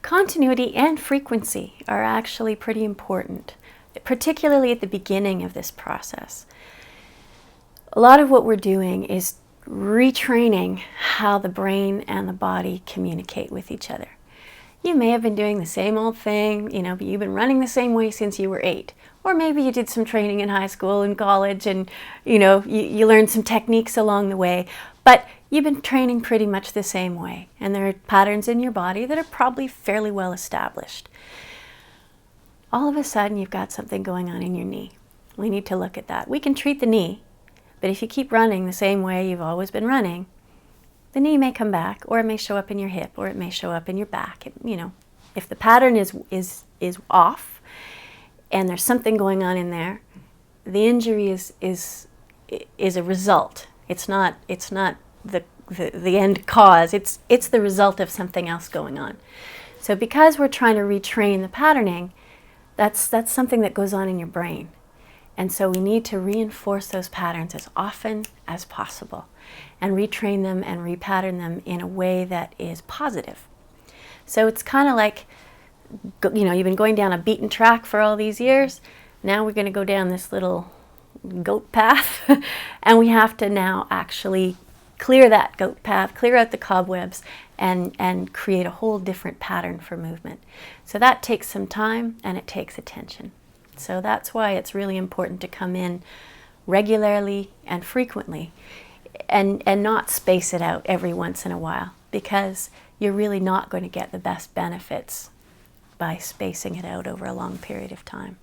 Continuity and frequency are actually pretty important, particularly at the beginning of this process. A lot of what we're doing is retraining how the brain and the body communicate with each other. You may have been doing the same old thing, but you've been running the same way since you were 8. Or maybe you did some training in high school and college and, you learned some techniques along the way. But you've been training pretty much the same way. And there are patterns in your body that are probably fairly well established. All of a sudden, you've got something going on in your knee. We need to look at that. We can treat the knee, but if you keep running the same way you've always been running, the knee may come back, or it may show up in your hip, or it may show up in your back. If the pattern is off, and there's something going on in there, the injury is a result. It's not the end cause. It's the result of something else going on. So because we're trying to retrain the patterning, that's something that goes on in your brain. And so we need to reinforce those patterns as often as possible and retrain them and repattern them in a way that is positive. So it's kind of like, you've been going down a beaten track for all these years. Now we're going to go down this little goat path and we have to now actually clear that goat path, clear out the cobwebs, and create a whole different pattern for movement. So that takes some time and it takes attention. So that's why it's really important to come in regularly and frequently and not space it out every once in a while, because you're really not going to get the best benefits by spacing it out over a long period of time.